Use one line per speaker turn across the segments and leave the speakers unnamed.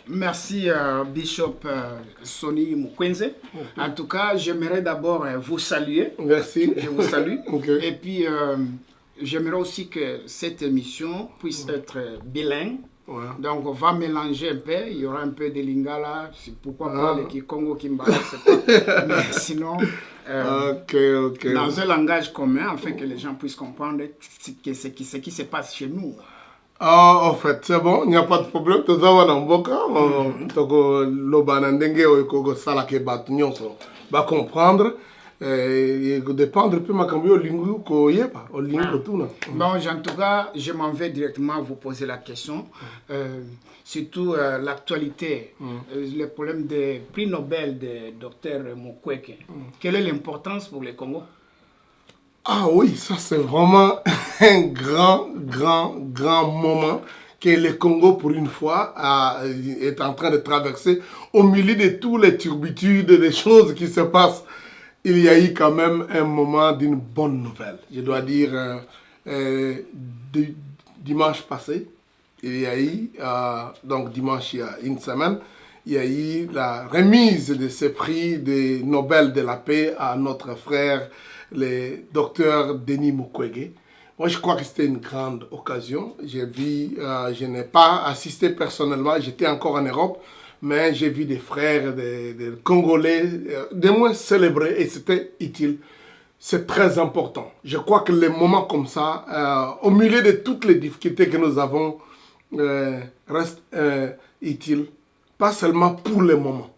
Merci Bishop Sonny Mukwenze.
Okay.
En tout cas, j'aimerais d'abord vous saluer.
Merci.
Je vous salue.
Okay.
Et puis, j'aimerais aussi que cette émission puisse être bilingue.
Ouais.
Donc, on va mélanger un peu. Il y aura un peu de lingala. Pourquoi pas le Kikongo Kimbala. Mais sinon, dans un langage commun, afin que les gens puissent comprendre ce qui se passe chez nous.
Ah, en fait, c'est bon, il n'y a pas de problème. Tout ça va dans le boca. Donc, le banandenge ou sala ke bat nyonso va comprendre. Et dépendre plus ma cambio lingu ko yepa, au lingu tout là.
Bon, en tout cas, je m'en vais directement vous poser la question. Surtout l'actualité, le problème des prix Nobel de Dr Mukwege. Quelle est l'importance pour le Congo?
Ah oui, ça c'est vraiment un grand moment que le Congo, pour une fois, est en train de traverser au milieu de toutes les turbitudes, des choses qui se passent. Il y a eu quand même un moment d'une bonne nouvelle. Je dois dire, dimanche passé, il y a eu, donc dimanche il y a une semaine, il y a eu la remise de ce prix de Nobel de la paix à notre frère, le docteur Denis Mukwege. Moi, je crois que c'était une grande occasion. J'ai vu, je n'ai pas assisté personnellement, j'étais encore en Europe, mais j'ai vu des frères, des Congolais, des moins célébrés, et c'était utile. C'est très important. Je crois que les moments comme ça, au milieu de toutes les difficultés que nous avons, restent utiles. Pas seulement pour le moment,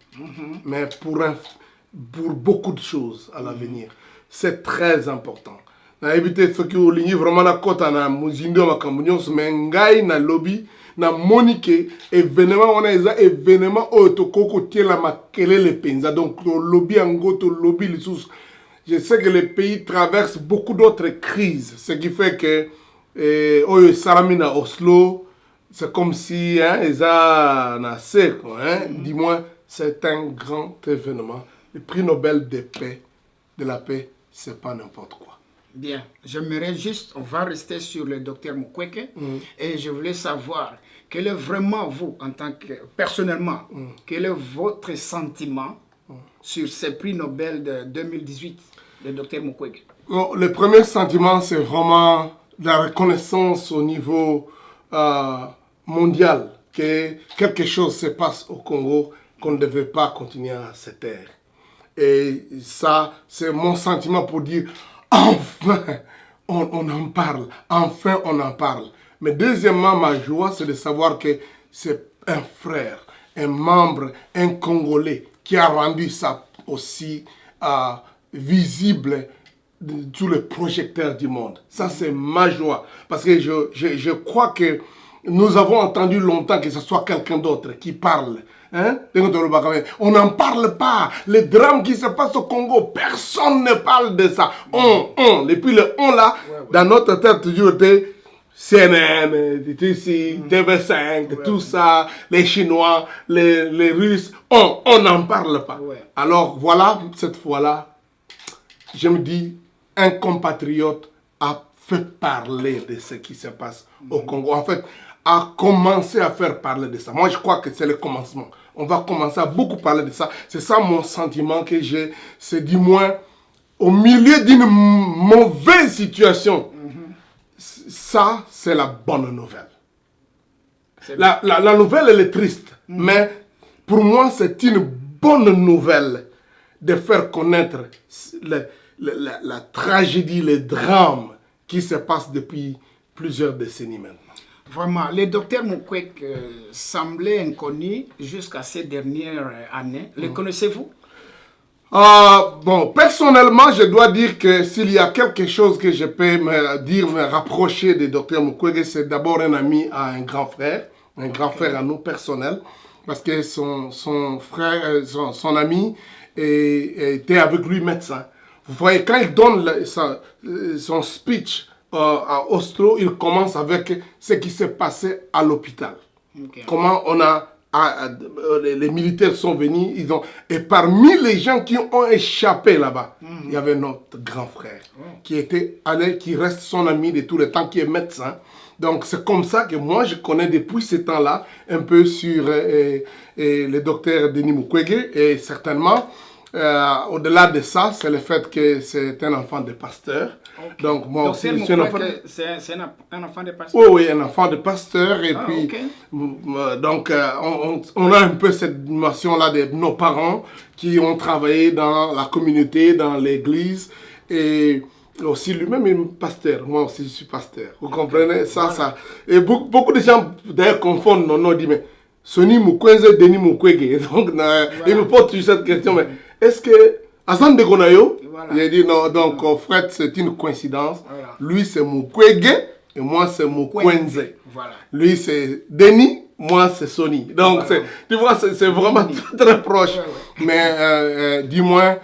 mais pour beaucoup de choses à l'avenir. C'est très important. Na éviter ce qui est lié vraiment la côte na muzindo makambunyo semengai na lobby na monique événement on a des événements autokoko tie la makele le penza donc le lobby ango to lobby les sous. Je sais que le pays traverse beaucoup d'autres crises, ce qui fait que Salamina Oslo, c'est comme si ils dis-moi, c'est un grand événement. Le prix Nobel de la paix, c'est pas n'importe quoi.
Bien, j'aimerais juste, on va rester sur le docteur Mukwege, et je voulais savoir, quel est vraiment vous, en tant que, personnellement, quel est votre sentiment sur ce prix Nobel de 2018 de docteur Mukwege?
Bon, le premier sentiment, c'est vraiment la reconnaissance au niveau mondial, que quelque chose se passe au Congo qu'on ne devait pas continuer à se taire. Et ça, c'est mon sentiment pour dire, enfin, on en parle. Enfin, on en parle. Mais deuxièmement, ma joie, c'est de savoir que c'est un frère, un membre, un Congolais qui a rendu ça aussi visible sous le projecteur du monde. Ça, c'est ma joie. Parce que je crois que nous avons entendu longtemps que ce soit quelqu'un d'autre qui parle. Hein? On n'en parle pas. Les drames qui se passent au Congo, personne ne parle de ça. Et puis le on là, dans notre tête, toujours été CNN, TV5, tout ça, les Chinois, les Russes, on n'en parle pas. Alors voilà, cette fois-là, je me dis, un compatriote a fait parler de ce qui se passe au Congo. En fait, a commencé à faire parler de ça. Moi, je crois que c'est le commencement. On va commencer à beaucoup parler de ça. C'est ça mon sentiment que j'ai. C'est du moins, au milieu d'une mauvaise situation, ça, c'est la bonne nouvelle. La nouvelle, elle est triste. Mais pour moi, c'est une bonne nouvelle de faire connaître la tragédie, le drame qui se passe depuis plusieurs décennies maintenant.
Vraiment, le docteur Mukwege semblait inconnu jusqu'à ces dernières années. Le connaissez-vous?
Bon, personnellement, je dois dire que s'il y a quelque chose que je peux me rapprocher du docteur Mukwege, c'est d'abord un ami à un grand frère à nous personnel, parce que son frère, son ami était avec lui médecin. Vous voyez, quand il donne son speech à Oslo, il commence avec ce qui s'est passé à l'hôpital. Comment les militaires sont venus, et parmi les gens qui ont échappé là-bas, il y avait notre grand frère qui reste son ami de tout le temps, qui est médecin, Donc c'est comme ça que moi je connais depuis ce temps-là un peu sur le docteur Denis Mukwege et certainement au-delà de ça, c'est le fait que c'est un enfant de pasteur.
Okay.
Donc moi
donc,
aussi, je suis un enfant.
C'est un enfant de pasteur.
Oui, oui, un enfant de pasteur. Et puis,
okay.
Donc, on a un peu cette dimension-là de nos parents qui ont travaillé dans la communauté, dans l'église. Et aussi, lui-même est pasteur. Moi aussi, je suis pasteur. Vous comprenez ça, voilà. Ça. Et beaucoup de gens, d'ailleurs, confondent nos noms. Disent, mais Sonny Mukwege, Denis Mukwege. Donc, voilà. Ils me posent toujours cette question. Mais est-ce que Hassan de Gonayo, voilà. Il a dit non, donc en fait c'est une coïncidence. Voilà. Lui c'est Mukwege et moi c'est Mukwenze. Voilà. Lui c'est Denis, moi c'est Sonny. Donc voilà. Tu vois, c'est vraiment très proche. Ouais, ouais. Mais dis-moi,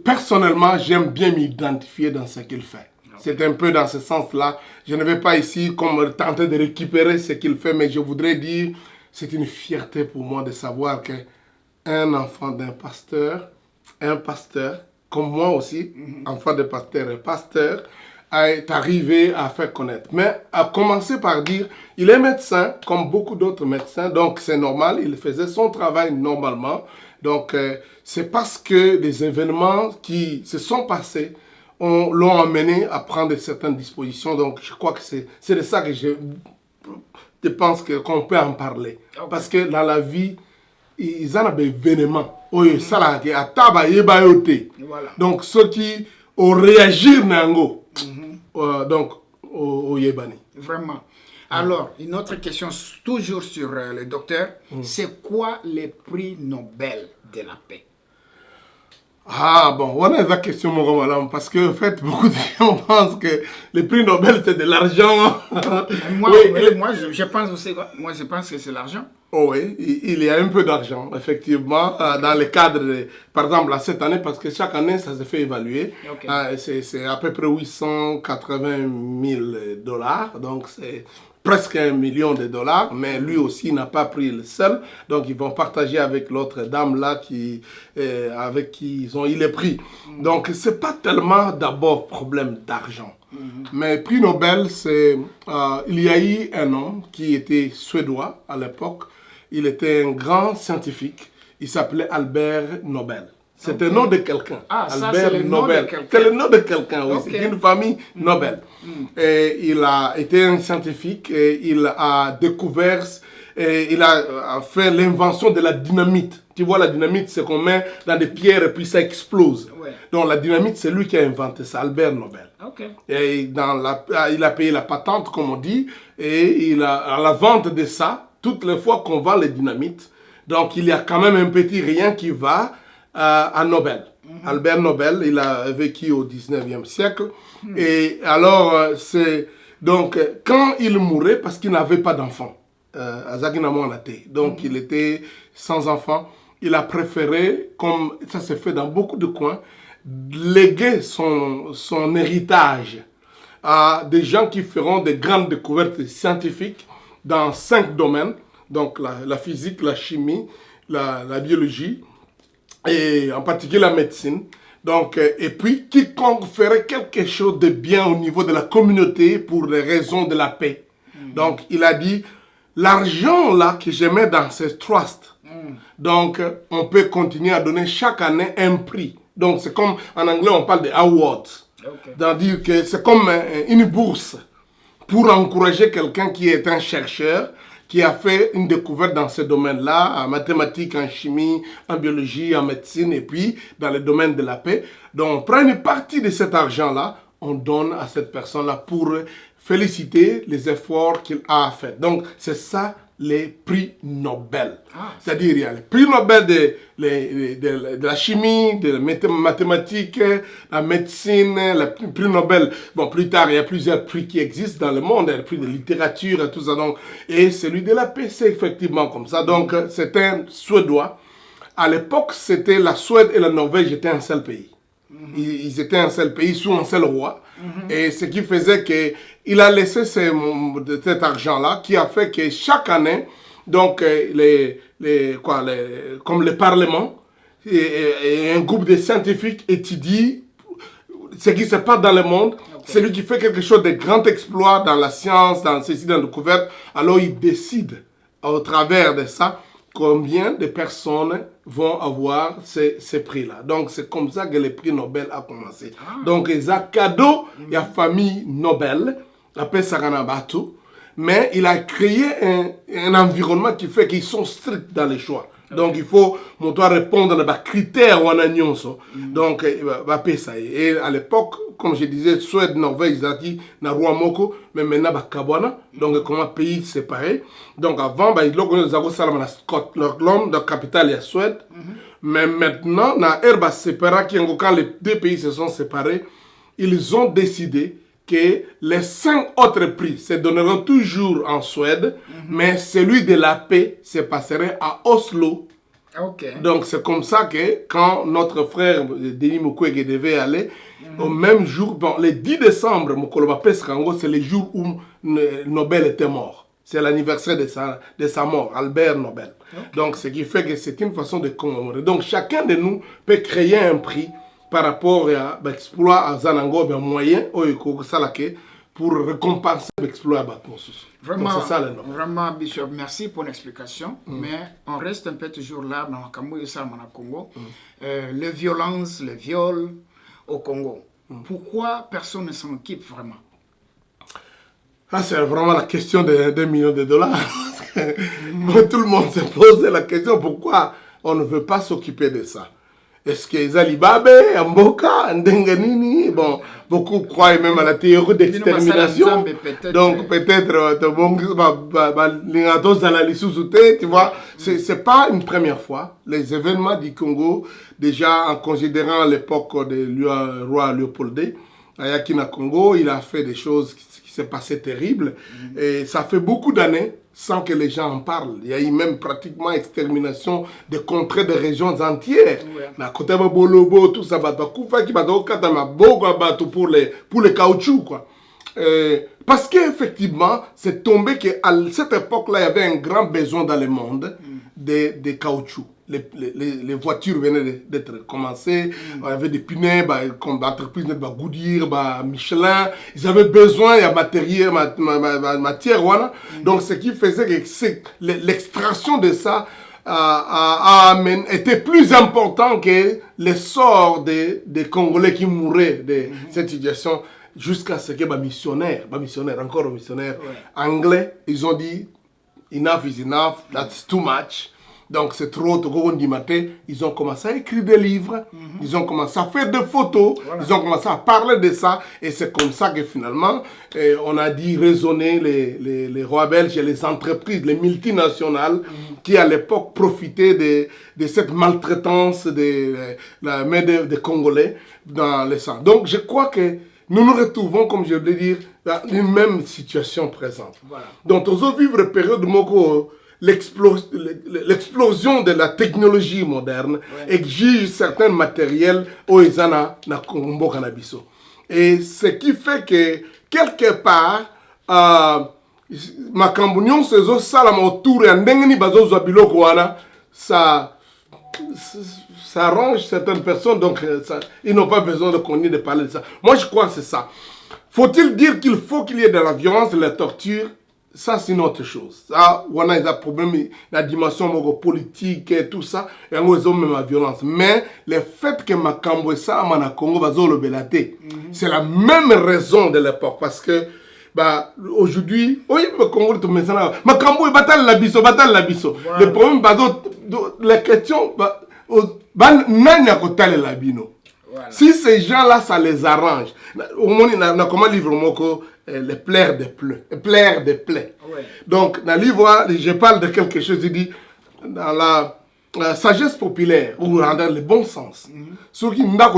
personnellement j'aime bien m'identifier dans ce qu'il fait. Okay. C'est un peu dans ce sens-là. Je ne vais pas ici comme tenter de récupérer ce qu'il fait, mais je voudrais dire, c'est une fierté pour moi de savoir qu'un enfant d'un pasteur, un pasteur, comme moi aussi, enfant de pasteur et pasteur, est arrivé à faire connaître. Mais à commencer par dire, il est médecin, comme beaucoup d'autres médecins, donc c'est normal, il faisait son travail normalement. Donc c'est parce que les événements qui se sont passés l'ont amené à prendre certaines dispositions. Donc je crois que c'est de ça que je pense qu'on peut en parler. Okay. Parce que dans la vie, ils en ont des événements. Donc ceux qui ont réagi donc au Yébani.
Vraiment. Alors, une autre question toujours sur le docteur. C'est quoi les prix Nobel de la paix?
Ah bon, on a la question, mon parce que en fait, beaucoup de gens pensent que le prix Nobel c'est de l'argent.
Moi, je pense aussi, moi je pense que c'est l'argent.
Oh oui, il y a un peu d'argent, effectivement, dans le cadre, par exemple, cette année, parce que chaque année, ça se fait évaluer. Okay. C'est à peu près 880 000 $, donc c'est presque $1 million, mais lui aussi n'a pas pris le seul, donc ils vont partager avec l'autre dame là avec qui ils ont eu les prix. Donc c'est pas tellement d'abord problème d'argent. Mais prix Nobel, il y a eu un homme qui était suédois à l'époque. Il était un grand scientifique. Il s'appelait Albert Nobel. C'est le nom de quelqu'un.
Ah,
Albert
c'est le
Nobel. C'est le nom de quelqu'un, oui. Okay. C'est une famille Nobel. Et il a été un scientifique et il a découvert, et il a fait l'invention de la dynamite. Tu vois, la dynamite, c'est qu'on met dans des pierres et puis ça explose. Ouais. Donc la dynamite, c'est lui qui a inventé ça, Albert Nobel.
Okay.
Et il a payé la patente, comme on dit, et à la vente de ça, toutes les fois qu'on vend les dynamites, donc il y a quand même un petit rien qui va à Nobel. Albert Nobel, il a vécu au 19e siècle. Et alors, donc, quand il mourait, parce qu'il n'avait pas d'enfant, donc il était sans enfant, il a préféré, comme ça se fait dans beaucoup de coins, léguer son héritage à des gens qui feront de grandes découvertes scientifiques dans 5 domaines, donc la physique, la chimie, la biologie, et en particulier la médecine. Donc, et puis, quiconque ferait quelque chose de bien au niveau de la communauté pour les raisons de la paix. Donc, il a dit, l'argent là que je mets dans ces trusts, donc, on peut continuer à donner chaque année un prix. Donc, c'est comme, en anglais, on parle de awards. Okay. C'est-à-dire que c'est comme une bourse pour encourager quelqu'un qui est un chercheur, qui a fait une découverte dans ce domaine-là, en mathématiques, en chimie, en biologie, en médecine, et puis dans le domaine de la paix. Donc, on prend une partie de cet argent-là, on donne à cette personne-là pour féliciter les efforts qu'il a fait. Donc, c'est ça les prix Nobel. C'est-à-dire, il y a le prix Nobel de la chimie, de la mathématiques, la médecine, le prix Nobel. Bon, plus tard, il y a plusieurs prix qui existent dans le monde, le prix de littérature et tout ça. Donc, et celui de la paix, c'est effectivement comme ça. Donc, c'est un Suédois. À l'époque, c'était la Suède et la Norvège étaient un seul pays. Ils étaient un seul pays sous un seul roi. Et ce qui faisait qu'il a laissé cet argent-là qui a fait que chaque année, donc comme le Parlement et un groupe de scientifiques étudient ce qui se passe dans le monde. Celui qui fait quelque chose de grand exploit dans la science, dans ceci, dans la découverte, alors il décide au travers de ça combien de personnes vont avoir ces prix-là. Donc, c'est comme ça que le prix Nobel a commencé. Donc, ils ont cadeau, il y a famille Nobel, après Saranabatu, mais il a créé un environnement qui fait qu'ils sont stricts dans les choix. Donc, il faut répondre à des critères ou à donc, il va payer ça. Et à l'époque, comme je disais, Suède, Norvège, ils ont dit, Moko, mais maintenant, Kabwana, donc, comment pays séparés. Donc, avant, ils ont dit, Scotland, la capitale, il y a Suède. Mais maintenant, dans l'herbe séparée, quand les deux pays se sont séparés, ils ont décidé que les 5 autres prix se donneront toujours en Suède, mais celui de la paix se passerait à Oslo. Donc c'est comme ça que quand notre frère Denis Mukwege devait aller, au même jour, bon, le 10 décembre, c'est le jour où Nobel était mort. C'est l'anniversaire de sa mort, Albert Nobel. Donc ce qui fait que c'est une façon de commémorer. Donc chacun de nous peut créer un prix par rapport à l'exploit à Zanango, un moyen pour récompenser l'exploit.
Vraiment, Bishop, merci pour l'explication. Mais on reste un peu toujours là dans le Congo. Les violences, les viols au Congo. Pourquoi personne ne s'en occupe vraiment?
C'est vraiment la question de 2 millions de dollars. Tout le monde se pose la question pourquoi on ne veut pas s'occuper de ça. Est-ce que Zalibabe, Mboka, Ndenganini, bon, beaucoup croient même à la théorie d'extermination. Donc peut-être, tu vois, c'est pas une première fois. Les événements du Congo, déjà en considérant l'époque du roi Léopold II, à Yakina Congo, il a fait des choses qui s'est passé terribles. Et ça fait beaucoup d'années sans que les gens en parlent. Il y a eu même pratiquement extermination de contrées de régions entières. La côté de Bolobo, tout ça, pour les caoutchoucs, quoi. Parce qu'effectivement, c'est tombé qu'à cette époque-là, il y avait un grand besoin dans le monde de caoutchouc. Les voitures venaient d'être commencées, il y avait des pneus, comme l'entreprise de Goodyear, Michelin, ils avaient besoin de matière, voilà. Donc ce qui faisait que l'extraction de ça était plus important que le sort des Congolais qui mouraient de cette situation, jusqu'à ce que missionnaires anglais, ils ont dit enough is enough, that's too much. Donc c'est trop, ils ont commencé à écrire des livres, ils ont commencé à faire des photos, ils ont commencé à parler de ça, et c'est comme ça que finalement, on a dit raisonner les rois belges et les entreprises, les multinationales, qui à l'époque profitaient de cette maltraitance des Congolais dans le sang. Donc je crois que nous nous retrouvons, comme je voulais dire, dans une même situation présente. Donc on vit une période où l'explosion de la technologie moderne exige certains matériels au Ezana na Kombo Canabiso. Et ce qui fait que, quelque part, ma cambunion se zo salama autour et ndengeni bazo zabilo koana, ça arrange certaines personnes, donc ils n'ont pas besoin de connaître de parler de ça. Moi, je crois que c'est ça. Faut-il dire qu'il faut qu'il y ait de la violence, de la torture? Ça, c'est une autre chose. Ça, on a des problèmes, la dimension politique et tout ça, et on a même la violence. Mais le fait que Makambo et ça, à Congo, c'est la même raison de l'époque. Parce que, aujourd'hui, oui, Congo, Makambo, batal la biso. Le problème, la question, si ces gens-là, ça les arrange. On a comment livre les plaies de plaies. Donc, dans le livre, je parle de quelque chose, il dit, dans la sagesse populaire, ou dans le bon sens, ceux qui n'ont pas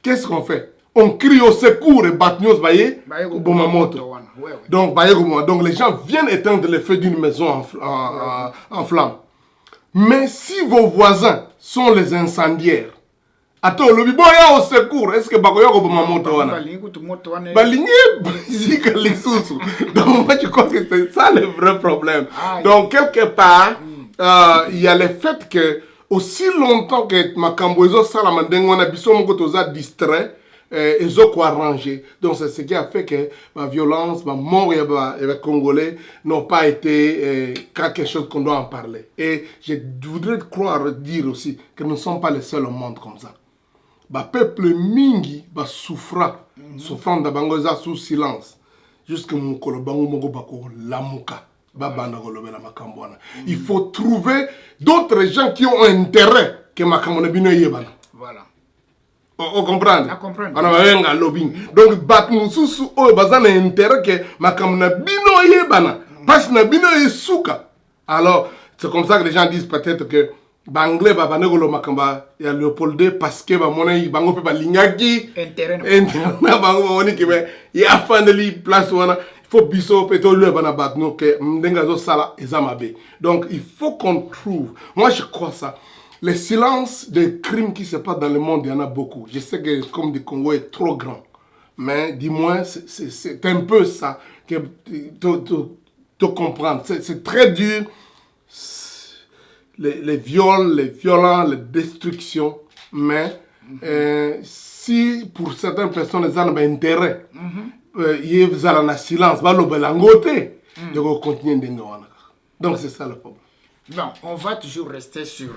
qu'est-ce qu'on fait? On crie au secours et batnios baye Bomamoto. Donc, les gens viennent éteindre le feu d'une maison en flamme. Mais si vos voisins sont les incendiaires, attends, le biboya au secours, est-ce que bakoya ko Bomamoto wana? Donc moi je crois que c'est ça le vrai problème. Donc quelque part, il y a le fait que aussi longtemps que makambo ezosala mandenge wana biso moko toza distrait ezokoarrangé. Donc c'est ce qui a fait que la violence, la mort des Congolais n'ont pas été quelque chose qu'on doit en parler. Et je voudrais dire aussi que nous ne sommes pas les seuls au monde comme ça. Le peuple mingi souffra, souffrant de bangoza sous silence, jusqu'à mon kolobango moko bako lamuka. Il faut trouver d'autres gens qui ont intérêt que makambo bino yebana.
Voilà.
On comprend.
On
a lobbying. Donc, bat mususu o bazana intérêt que makamna bino yebana. Parce que bino yesuka. Alors, c'est comme ça que les gens disent peut-être que Banglais va banegolo makamba ya Léopold II parce que ba mona bango pe ba lingaki
intérêt
na bango woni que ya faneli place wana. Il faut biso peto le bana bat no que ndenga zo sala ezamabe. Donc, il faut qu'on trouve. Moi, je crois ça. Le silence des crimes qui se passent dans le monde, il y en a beaucoup. Je sais que comme le Congo est trop grand. Mais dis-moi, c'est un peu ça que tu comprendre. C'est très dur. Les viols, les violences, les destructions. Mais si pour certaines personnes, ils ont un intérêt, ils ont un silence, ils vont continuer. Donc c'est ça le problème.
Bon, on va toujours rester sur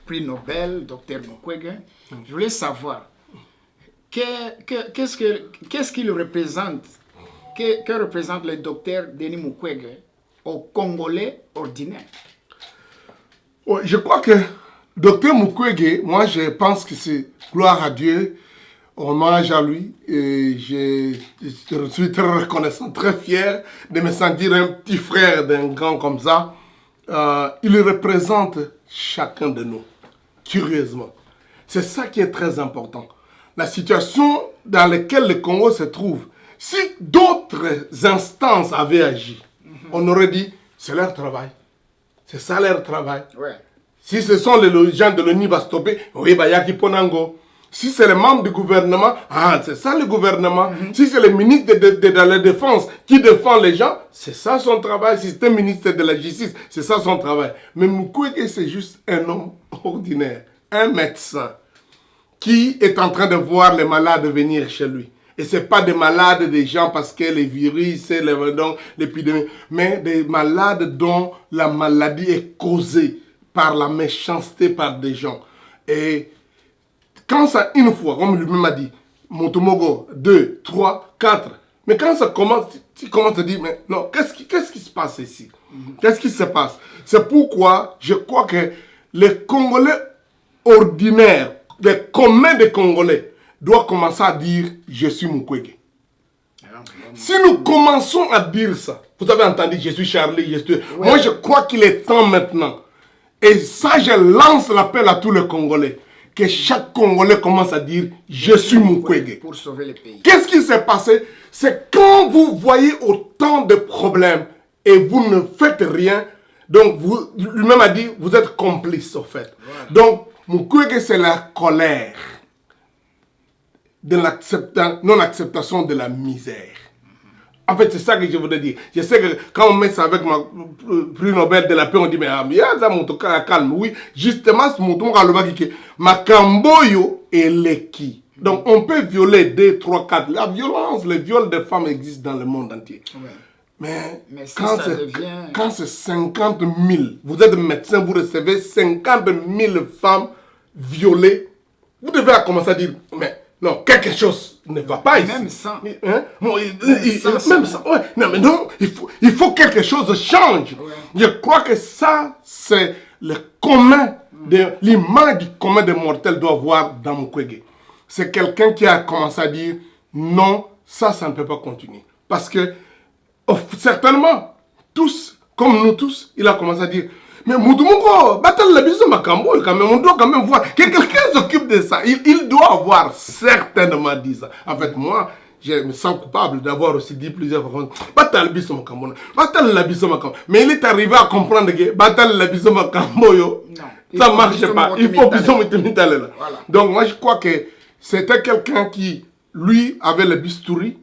prix Nobel, Dr Mukwege. Je voulais savoir, qu'est-ce qu'il représente, que représente le docteur Denis Mukwege aux Congolais ordinaires?
Ouais, je crois que Dr Mukwege, moi je pense que c'est gloire à Dieu, hommage à lui, et je suis très reconnaissant, très fier de me sentir un petit frère d'un grand comme ça. Il représente chacun de nous, curieusement. C'est ça qui est très important. La situation dans laquelle le Congo se trouve, si d'autres instances avaient agi, on aurait dit, c'est leur travail. C'est ça leur travail.
Ouais.
Si ce sont les gens de l'ONU qui vont stopper, oui, bah, yaki ponango. Si c'est les membres du gouvernement, ah, c'est ça le gouvernement. Si c'est le ministre de la Défense qui défend les gens, c'est ça son travail. Si c'est un ministre de la Justice, c'est ça son travail. Mais Mukwege, c'est juste un homme ordinaire, un médecin qui est en train de voir les malades venir chez lui. Et ce n'est pas des malades des gens parce que les virus, c'est l'épidémie, mais des malades dont la maladie est causée par la méchanceté par des gens. Et quand ça, une fois, comme lui-même a dit, Montomogo, 2, 3, 4, mais quand ça commence, tu commences à dire, mais non, qu'est-ce qui se passe ici? Qu'est-ce qui se passe? C'est pourquoi je crois que les Congolais ordinaires, les communs des Congolais, doivent commencer à dire, je suis Mukwege. Si nous commençons à dire ça, vous avez entendu, je suis Charlie, je suis... Ouais. Moi, je crois qu'il est temps maintenant. Et ça, je lance l'appel à tous les Congolais. Que chaque Congolais commence à dire « Je suis Mukwege ».
Pour sauver le pays.
Qu'est-ce qui s'est passé? C'est quand vous voyez autant de problèmes et vous ne faites rien, donc lui-même a dit « Vous êtes complice au fait voilà. ». Donc, Mukwege, c'est la colère de non-acceptation de la misère. En fait, c'est ça que je voudrais dire. Je sais que quand on met ça avec ma prix Nobel de la paix, on dit, mais il y a ça, mon calme. Oui, justement, ce mouton, ma camboyo et l'équi. Donc, on peut violer 2, 3, 4. La violence, les viols des femmes existent dans le monde entier. Ouais. Mais si quand c'est 50 000, vous êtes médecin, vous recevez 50 000 femmes violées, vous devez commencer à dire, mais non, quelque chose ne va pas ici.
Même ça.
Hein? Même ça. Ouais. Non, mais non, il faut que quelque chose change. Ouais. Je crois que ça, c'est le commun, l'image du commun des mortels doit voir dans Mukwege. C'est quelqu'un qui a commencé à dire, non, ça ne peut pas continuer. Parce que, certainement, tous, comme nous tous, il a commencé à dire, mais Moudoumongo, on doit quand même voir que quelqu'un s'occupe de ça. Il doit avoir certainement dit ça. En fait, moi, je me sens coupable d'avoir aussi dit plusieurs fois mais il est arrivé à comprendre que ça ne marche pas. Il faut plus voilà. Donc, moi, je crois que c'était quelqu'un qui, lui, avait le bistouri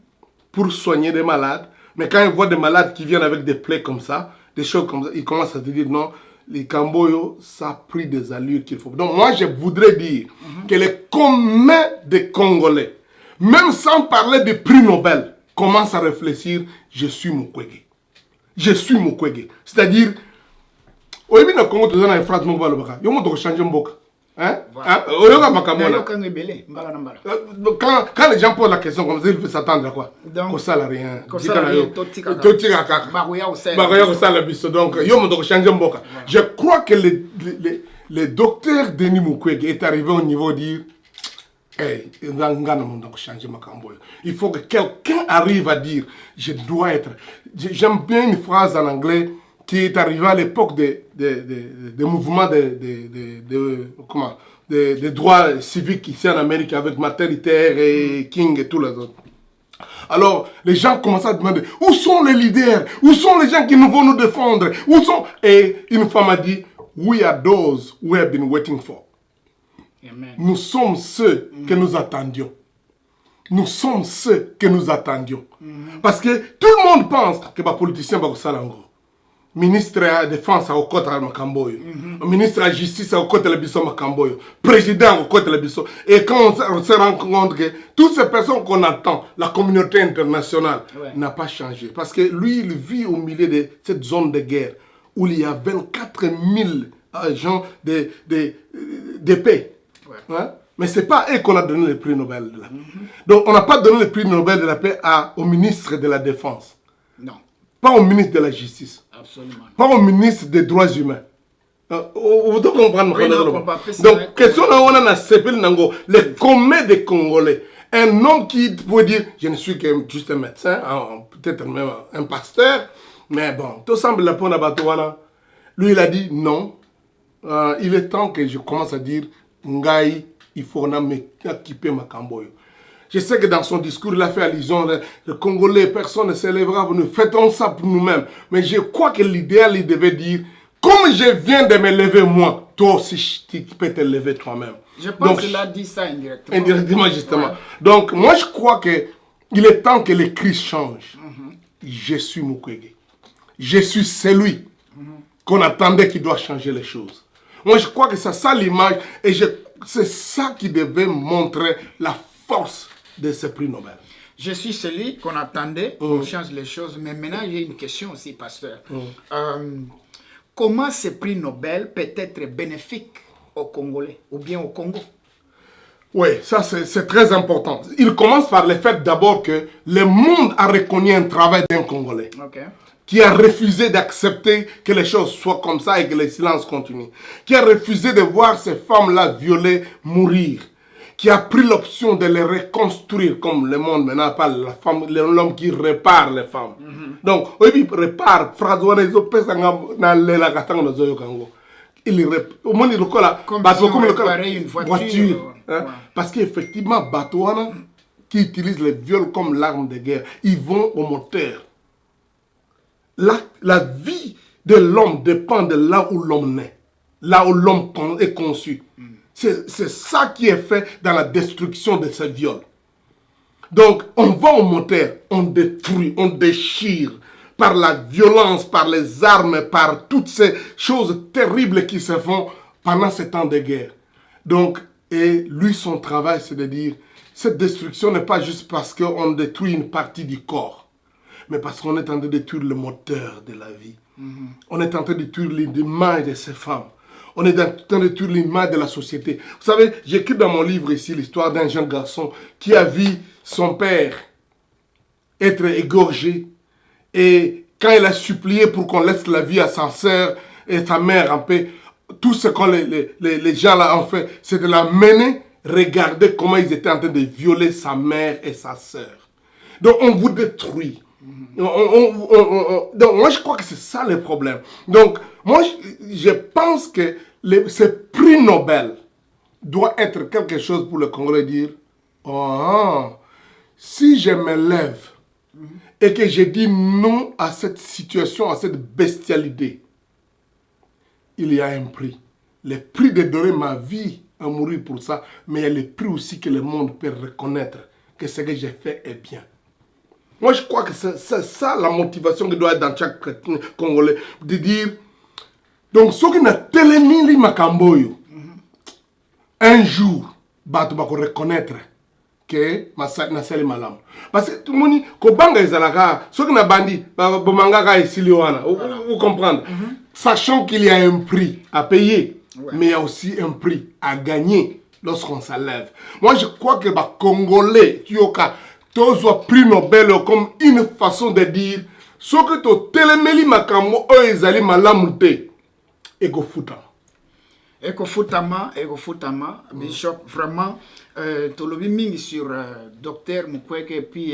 pour soigner des malades. Mais quand il voit des malades qui viennent avec des plaies comme ça, des choses comme ça, il commence à se dire non. les Camboyo, ça a pris des allures qu'il faut. Donc moi, je voudrais dire que les communs des Congolais, même sans parler de prix Nobel, commencent à réfléchir, je suis Mukwege. Je suis Mukwege. C'est-à-dire, au début, le Congo, tu as une phrase, il y a changer Mboka. Hein? Quand les gens posent la question comme ça, ils peuvent s'attendre à quoi? Donc, ça n'a rien. Donc, je crois que le docteur Denis Mukwege est arrivé au niveau de dire hey, il faut que quelqu'un arrive à dire je dois être. J'aime bien une phrase en anglais qui est arrivée à l'époque des mouvements des droits civiques ici en Amérique avec Martin Luther et King et tous les autres. Alors, les gens commencent à demander où sont les leaders? Où sont les gens qui vont nous défendre? Où sont... Et une femme a dit we are those we have been waiting for. Amen. Nous sommes ceux que nous attendions. Nous sommes ceux que nous attendions. Parce que tout le monde pense que les politiciens vont faire ça. Ministre de la Défense au côté de Makamboyo. Ministre de la Justice au côté de Makamboyo. Président au côté de Et quand on se rend compte que toutes ces personnes qu'on attend, la communauté internationale n'a pas changé. Parce que lui, il vit au milieu de cette zone de guerre où il y a 24 000 agents de paix. Hein? Mais ce n'est pas eux qu'on a donné le prix Nobel de la paix. Donc on n'a pas donné le prix Nobel de la paix au ministre de la Défense. Non. Pas au ministre de la Justice. Absolument. Pas au ministre des Droits Humains. Vous devez comprendre. Donc, question on a les communs des Congolais. Un homme qui peut dire, je ne suis que juste un médecin, peut-être même un pasteur, mais bon, tout semble la peau à lui, il a dit non. Il est temps que je commence à dire, Ngai, il faut m'équiper ma Camboyo. Je sais que dans son discours, il a fait allusion, le Congolais, personne ne s'élèvera, nous faisons ça pour nous-mêmes. Mais je crois que l'idéal, il devait dire, comme je viens de me lever moi, toi aussi, tu peux te lever toi-même.
Je pense qu'il a dit ça indirectement.
Indirectement, justement. Ouais. Donc, moi, je crois qu'il est temps que les cris changent. Je suis Mukwege. Je suis celui qu'on attendait qui doit changer les choses. Moi, je crois que c'est ça l'image, et c'est ça qui devait montrer la force de ce prix Nobel.
Je suis celui qu'on attendait, on change les choses. Mais maintenant, j'ai une question aussi, pasteur. Comment ce prix Nobel peut être bénéfique aux Congolais ou bien au Congo?
Oui, ça c'est très important. Il commence par le fait d'abord que le monde a reconnu un travail d'un Congolais. Qui a refusé d'accepter que les choses soient comme ça et que le silence continue. Qui a refusé de voir ces femmes-là violées mourir. Qui a pris l'option de les reconstruire, comme le monde maintenant parle, la femme, l'homme qui répare les femmes. Donc, il répare, il au moins il
réparer une voiture.
Parce qu'effectivement, Batouana, qui utilise les viols comme l'arme de guerre, ils vont au moteur. La vie de l'homme dépend de là où l'homme naît, là où l'homme est conçu. C'est ça qui est fait dans la destruction de ces viols. Donc, on va au moteur, on détruit, on déchire par la violence, par les armes, par toutes ces choses terribles qui se font pendant ces temps de guerre. Donc, et lui, son travail, c'est de dire, cette destruction n'est pas juste parce qu'on détruit une partie du corps, mais parce qu'on est en train de détruire le moteur de la vie. On est en train de détruire l'image de ces femmes. On est en train de détruire l'image de la société. Vous savez, j'écris dans mon livre ici l'histoire d'un jeune garçon qui a vu son père être égorgé. Et quand il a supplié pour qu'on laisse la vie à sa sœur et sa mère en paix, tout ce que les gens là ont fait, c'est de la mener, regarder comment ils étaient en train de violer sa mère et sa sœur. Donc on vous détruit. Donc moi je crois que c'est ça le problème. Donc moi je pense que ce prix Nobel doit être quelque chose pour le Congolais dire si je me lève et que je dis non à cette situation, à cette bestialité, il y a un prix. Le prix de donner ma vie à mourir pour ça, mais il y a le prix aussi que le monde peut reconnaître que ce que j'ai fait est bien. Moi, je crois que c'est ça la motivation qui doit être dans chaque chrétien congolais, de dire, Donc, ce qui n'a télémili makamboyo, un jour, bato bako reconnaître que nasali malamu. Parce que tout le monde dit que banga ezalaka, ce qui n'a bandi, bomangaka esili wana, vous comprenez? Sachant qu'il y a un prix à payer, mais il y a aussi un prix à gagner lorsqu'on s'enlève. Moi, je crois que les Congolais, qui ont prix Nobel comme une façon de dire, ce que tu télémeli makambo, eux, ils allaient malamu te.
Ekofutama, Bishop, vraiment, tolobi mingi sur Docteur Mukwege, et puis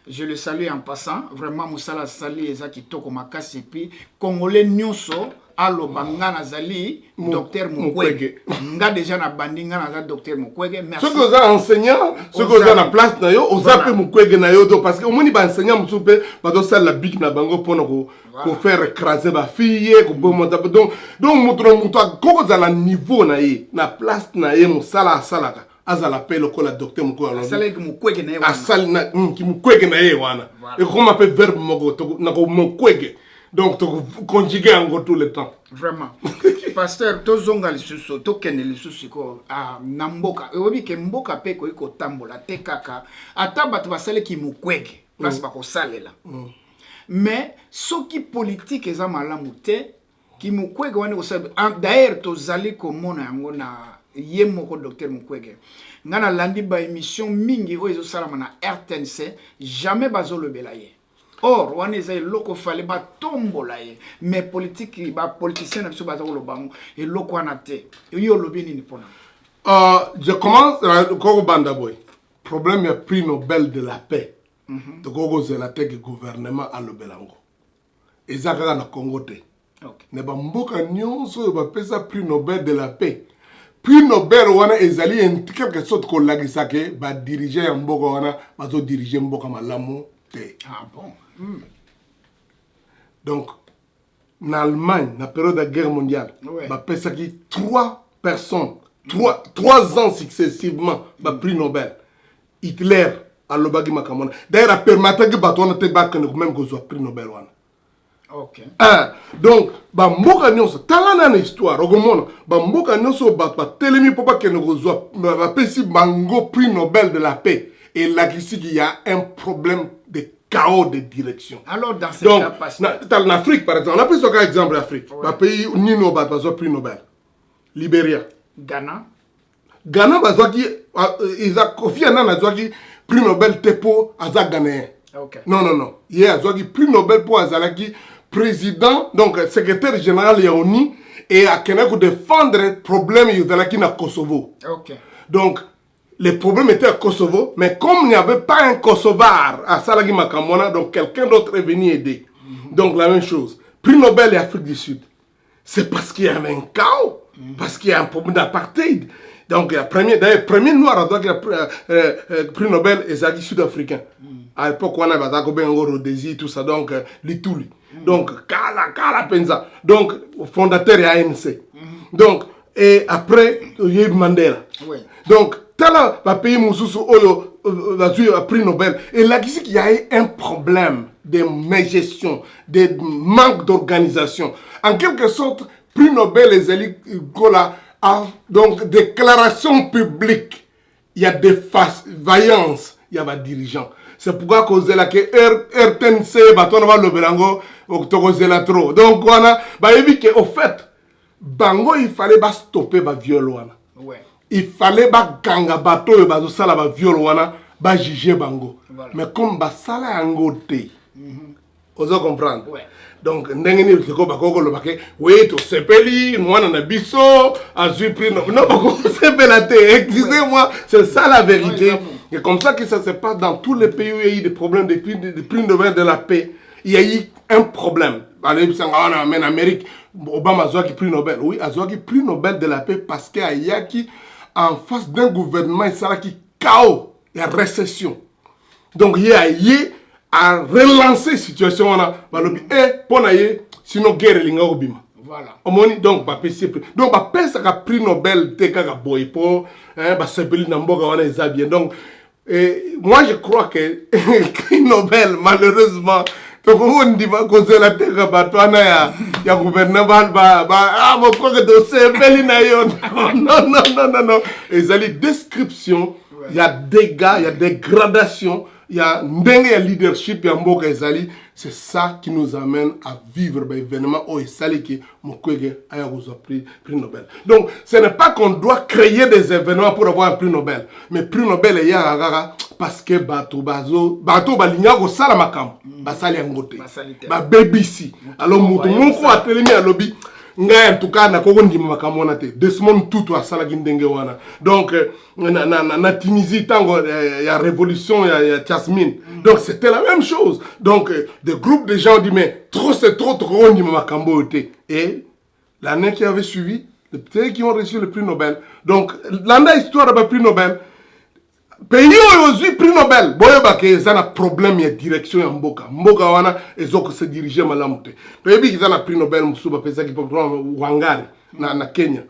je le salue en passant, vraiment, Moussala Sali, Ezaki Toko Makasi, et puis Congolais Nyonso, Allo Bangana Zali, Docteur Mukwege. Nga déjà na bandi nga na Docteur Mukwege. Merci.
Ce que vous avez enseignant, ce que vous avez na place na yo, vous avez Mukwege na yo, parce que au moins il va enseigner Moussoupe, va donc ça la big na bango pour faire écraser ma fille, donc montre quand vous avez le niveau na ye, na place na ye Moussala Salaka. Azala pele ko la docteur Mukwege.
Asala ki Mukwege na ye wana.
Asala na ki Mukwege na ye wana. Et comment appelle verbe mogo na ko Mukwege. Donc, tu conjugues en tout le temps.
Vraiment. Pasteur, tu zonga les sous, tu connais les sous, à Namboka. Et oui, que Mboka pe ko iko tambola, te kaka. Ataba tu vas saler ki Mukwege. Place pas ko sale là. Mais, ce qui politique est malamu te, ki Mukwege wane ko sale. D'ailleurs, tu zali ko mona yango na yemoko docteur Mukwege. Ngana landi ba émission mingi o ezo salama na RTNC, jamais bazo le belaye. Or, on est loko fallait ba tombola ye, mais politique ba politicien na biso baza ko lobango et loko anate. Yo lobi ni pona.
Je commence Koko Banda boy. Problème est prix Nobel de la paix. De Koko Zelate que gouvernement a le belango. Ezaka na Congo te. Ne ba mboka nyonso ba pesa prix Nobel de la paix. Prix Nobel wana ezali en quelque sorte ko lagisa ke ba diriger ya mboka wana bazo diriger mboka malamu te.
Ah bon.
Donc, en Allemagne, dans la période de la guerre mondiale, il y a 3 personnes, 3 ans successivement, le prix Nobel. Hitler, à l'Obagi Makamona. D'ailleurs, il y a permis que Batouana te batte même que le prix Nobel.
Ok.
Donc, Bamboka Nyonso, talana na histoire, Ogomona, Bamboka Nyonso, Telemi Papa Kenogozwa, Bango prix Nobel de la paix. Et là, ici, il y a un problème de chaos de direction.
Alors, dans ce cas,
en Afrique, par exemple, on a pris ce cas exemple d'Afrique. Le pays où Nino bat le prix Nobel. Libéria.
Ghana.
Ghana, ils ont Kofi Annan a dit prix Nobel Tepo Azak Ghanéen. Non. Il y a un prix Nobel pour Azalaki, président, donc secrétaire général Yaouni, et à Kenek défendre le problème Azalaki na Kosovo. Donc, le problème était à Kosovo, mais comme il n'y avait pas un Kosovar à Salagi Makamona, donc quelqu'un d'autre est venu aider. Donc la même chose. Prix Nobel et Afrique du Sud. C'est parce qu'il y avait un chaos, parce qu'il y a un problème d'apartheid. Donc le premier noir à prix Nobel est Zagi sud-africain. À l'époque, on avait Rhodésie, tout ça, donc l'Itouli. Donc, Kala Penza. Donc, fondateur de ANC. Donc, et après, il y a eu Mandela. Donc, Tala va payer Moussoussou Oyo a prix Nobel. Et là, il y a eu un problème de mégestion, de manque d'organisation. En quelque sorte, prix Nobel et Zélie Gola a donc déclaration publique. Il y a des vaillances, il y a des dirigeants. C'est pourquoi cause la que RTNC baton va le belango octogozela trop. Donc on a vu que au fait bango il fallait pas stopper ba viol wana. Il fallait pas ganga bateau et ba sala ba viol wana ba juger bango. Mais comme ba sala yango te. Ozo comprendre. Donc ndenge ni ko ba ko lo baké oui to sepeli mwana na biso azui prix non ko sepelate. Excusez-moi, c'est ça la vérité. Et comme ça que ça se passe dans tous les pays où il y a eu des problèmes de prix Nobel de la paix. Il y a eu un problème. En Amérique, Obama a eu prix Nobel. Oui, a eu prix Nobel de la paix parce qu'il y a en face d'un gouvernement, il y a chaos, il y a récession. Donc il y a eu à relancer la situation. Et pour sinon guerre est obima.
Voilà.
Donc, donc, ça a prix Nobel, boypo, donc, moi je crois que prix Nobel, malheureusement, toko ndima kozela teka batwana ya gouvernement mon projet dossier beli na yo. Non. Ezali description, il y a dégâts, il y a dégradation, il y a ndenge ya leadership ya mboka ezali. C'est ça qui nous amène à vivre l'événement où ezali ki Mukwege aya kozwa prix Nobel. Donc ce n'est pas qu'on doit créer des événements pour avoir un prix Nobel, mais prix Nobel est ya parce que bato balinya ko sala makambo basali yangote ba BBC. Alors mutu moko atelemi alobi nga en tout cas na koko ndima makambo na te Desmond Tutu asala kindenge wana. Donc na Tunisie tango ya révolution ya Jasmine. Donc c'était la même chose. Donc des groupes de gens ont dit mais trop c'est trop ndima makambo te. Et l'année qui avait suivi, les petits qui ont reçu le prix Nobel. Donc l'année histoire de prix Nobel pays aujourd'hui prix Nobel boyo bake za na problème ya direction ya mboka wana ezoko se diriger malamu te pays qui za na prix Nobel musuba pesa ki programme Wangari na Kenya.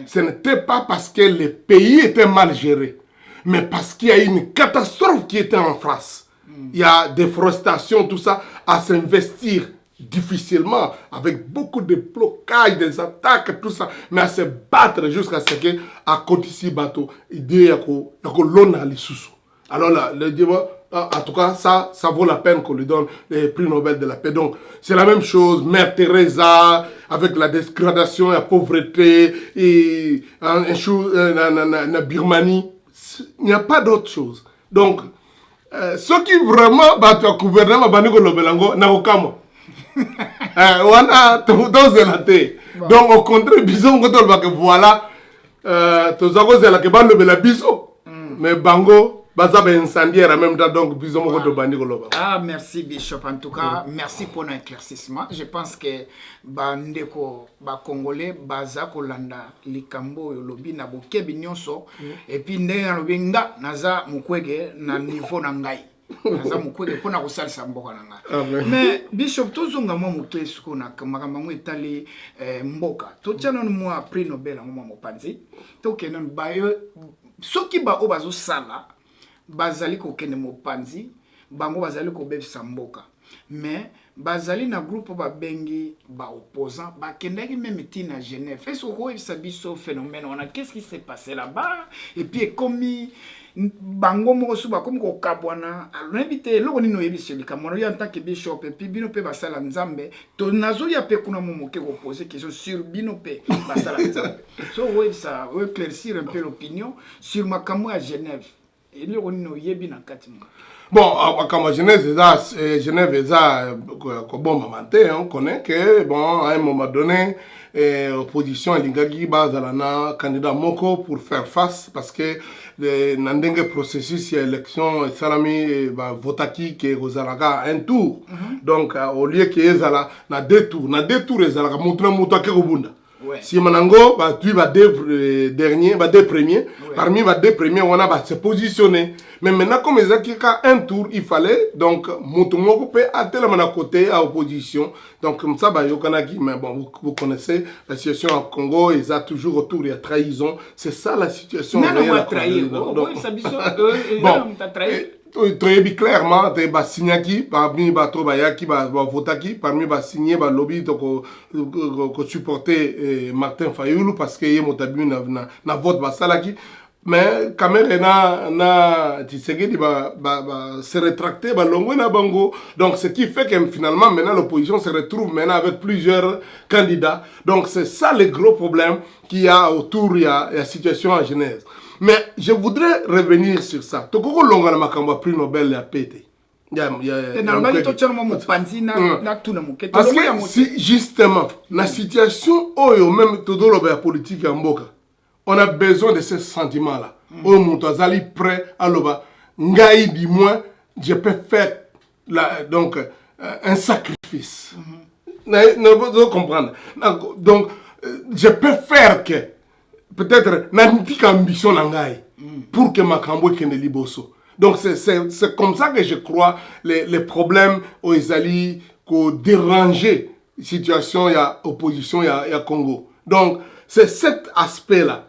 Ce n'était pas parce que le pays était mal géré, mais parce qu'il y a une catastrophe qui était en face. Il y a déforestation, tout ça, à s'investir difficilement, avec beaucoup de blocages, des attaques, tout ça, mais à se battre jusqu'à ce que, à côté de bateau, il y a l'on les sous. Alors là, le débat, en tout cas, ça vaut la peine qu'on lui donne le prix Nobel de la paix. Donc, c'est la même chose, Mère Teresa, avec la dégradation, la pauvreté, et la Birmanie, il n'y a pas d'autre chose. Donc, ceux qui vraiment battent le gouvernement, donc au contraire, voilà, mais bango, incendiaire en même temps, donc
Ah, merci Bishop, en tout cas, merci pour l'éclaircissement. Je pense que bandeko Congolais baza kolanda likambo lobi na bokebi nyonso et puis ndenge lobi nga naza Mukwege na niveau na ngai. Naza Mukwege pona kosalisa mboka na ngai. Mais Bishop tozonga mwa moto esuko na makambo ngo etali mboka. Totiana mwa prix Nobel ngo mopanzi. Tokena bayo soki ba obazo sala bazali kokende mopanzi bango bazali kobebisa mboka mais bazali na groupe babengi ba opposant bakendaki même tina à Genève. Est-ce que ça biso phénomène on a qu'est-ce qui s'est passé là-bas et puis comme bango moko suba comme ko kabwana l'invité loko nino yebisi likamono ya tant que bishop et puis bino pe basala nzambe to nazo ya pe kuna momoke ko poser question sur bino pe basala nzambe so oui ça veut éclaircir un peu l'opinion sur makambo à Genève.
Bon, comme Genève est bon on connaît que bon à un moment donné opposition à l'ingagi bazalana candidat moko pour faire face parce que le processus d'élection salami votaki que ozalaka un tour donc au lieu que ezala na deux tours ezalaka mutra ke kobunda. Si Manango, tu vas deux derniers, deux premiers. Parmi les deux premiers, on a se positionner. Mais maintenant, comme ils ont un tour, il fallait donc Moutoumoko peut atteindre à côté à opposition. Donc comme ça, mais bon, vous connaissez la situation au Congo, ils ont toujours autour de la trahison. C'est ça la situation.
Non, on va trahir. Bon,
très clairement te ba signaki parmi ba to ba yaki ba votaki parmi ba signé ba lobby to ko supporter Martin Fayulu parce que motabi na vote ba salaki mais quand même na Tshisekedi ba se rétracter ba longo na bango donc ce qui fait que finalement maintenant l'opposition se retrouve maintenant avec plusieurs candidats donc c'est ça le gros problème qu'il y a autour de la situation en Genèse. Mais je voudrais revenir sur ça. Tu as longa na makambo prix Nobel ya pété. Parce que si justement la situation oyo même todo loba ya politique ya mboka, on a besoin de ce sentiment là. Oyo muto azali prêt à loba ngai du moins je peux faire donc un sacrifice. Vous comprendre. Donc je peux faire que peut-être n'importe ambition nangai pour que makambo kende liboso. Donc c'est comme ça que je crois les problèmes aux Isali ko déranger situation ya opposition ya Congo. Donc c'est cet aspect là.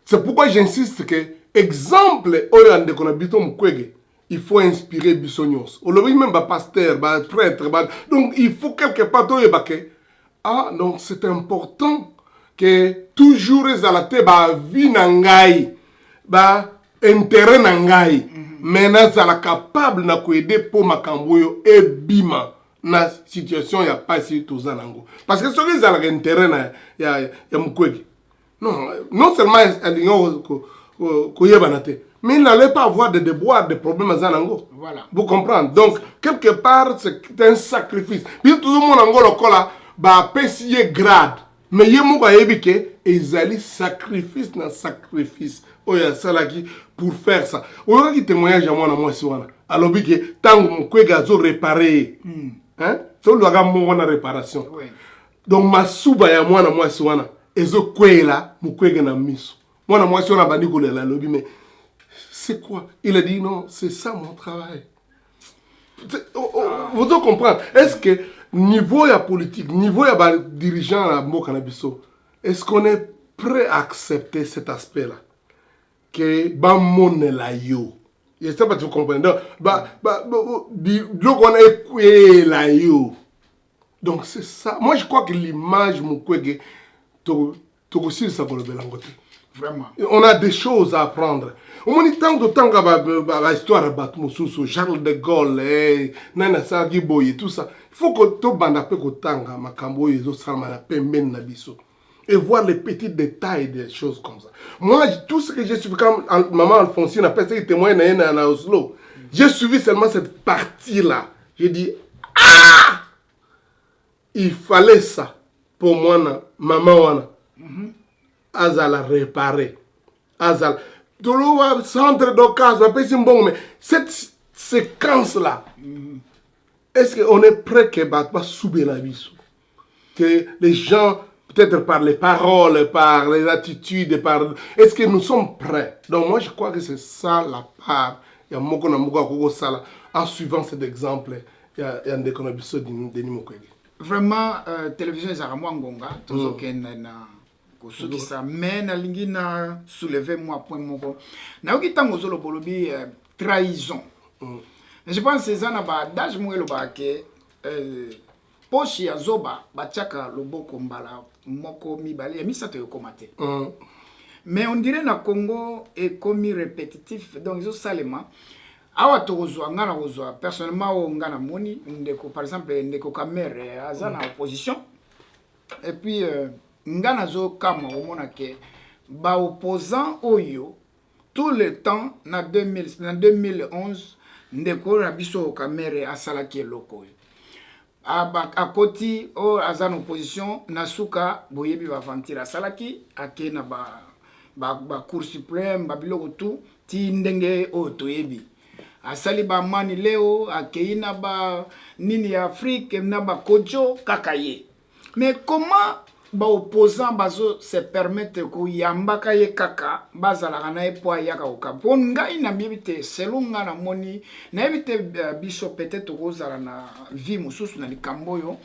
C'est pourquoi j'insiste que exemple oyande konabito Mukwege il faut inspirer Bissonios. On le dit même pasteur, prêtre. Donc il faut quelque part ah, donc c'est important que toujours les alaté vie nangai, intérêt nangai. Maintenant, ça la capable na aider pour makamboyo et bima na situation ya pas si tout ça nango. Parce que ce qui a l'intérêt na ya mukwegi. Non seulement alingo ko yebanate, mais il n'allait pas avoir de déboires, de problèmes à Zanango.
Voilà.
Vous comprenez? Donc, quelque part, c'est un sacrifice. Puis tout le monde en Golo va payer grade. Mais il y a mon que ils allaient sacrifice na sacrifice. Oh, il y a ça là qui pour faire ça. On a qui témoignage à moi, si on a. Alors, que tant que mon gazo réparé. Hein? C'est le gars mon réparation. Donc, ma souba ya moi, si on a. Et ce quoi là, mon na miso. Moi, si on a bandi ko la lobby, mais. C'est quoi? Il a dit non, c'est ça mon travail. Vous devez comprendre. Est-ce que niveau ya politique, niveau ya dirigeant à Mokanabiso, est-ce qu'on est prêt à accepter cet aspect-là? Que ba mon la yo. Je sais pas si vous comprenez. Donc, on est la yo. Donc c'est ça. Moi je crois que l'image Mukwege aussi ça pour le Belangote.
Vraiment.
On a des choses à apprendre. Au moins, tant de temps que l'histoire de Batmoussou, Charles de Gaulle, Nana Sagi Boye, tout ça. Il faut que tout le monde ait Tanga, Makambo, et voir les petits détails des choses comme ça. Moi, tout ce que j'ai suivi, comme maman Alphonsine, après ça, il témoigne à Oslo, j'ai suivi seulement cette partie-là. J'ai dit, ah! Il fallait ça pour moi, maman. Azala réparer. Azala. Le centre d'occasion, mais cette séquence-là, est-ce qu'on est prêt que va subir la vie? Que les gens, peut-être par les paroles, par les attitudes, est-ce que nous sommes prêts? Donc moi je crois que c'est ça la part. Il y a beaucoup en suivant cet exemple, il y a un déconnaissement de Nimokwege.
Vraiment, télévision est à moi, Ngonga, tout ce qui ça mais na lingi na soulever moi point moko na okitango zolo bolobi trahison. Je pense que ça na ba d'âge mo lo ba ke poche ya zoba ba tchaka loboko mbala moko mibale ya misato yo komate. Mais on dirait na Congo est commis répétitif donc ils ont salement awa tozwa ngana kozwa personnellement o ngana moni ndeko par exemple ndeko Kamere azana opposition et puis ngana zo kama omona ke ba opposant oyo tout le temps na 2011 ndeko rabiso Kamere asalaki eloko akoti o azana opposition nasuka boyebi ba vantira asalaki akena ba cour suprême ba biloko tout ti ndenge o toyebi asali ba mani leo akeina ba nini ya Afrique na ba kojo kakaye. Mais comment ba opposant bazo se permettre ko yambaka ye kaka bazala na epo ayaka okapo ngai na bibite selunga na moni na bibite biso peut-être kozala na vie mususu na likamboyo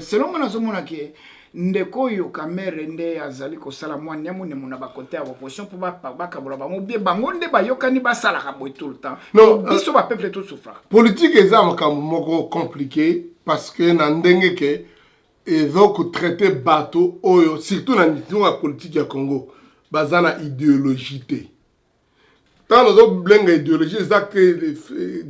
selunga na zomona ke ndeko yo Kamere nde azali ko sala mwa nyamu ne mona ba côté opposition pour ba kabola ba mobie bango nde ba yokani ba sala ka boy tout le temps non biso ba peuple tout souffra
politique ezama ka moko compliqué parce que na ndenge ke et donc traiter bateau oyo surtout dans la politique du Congo bazana idéologie tant nos autres blingues idéologie c'est que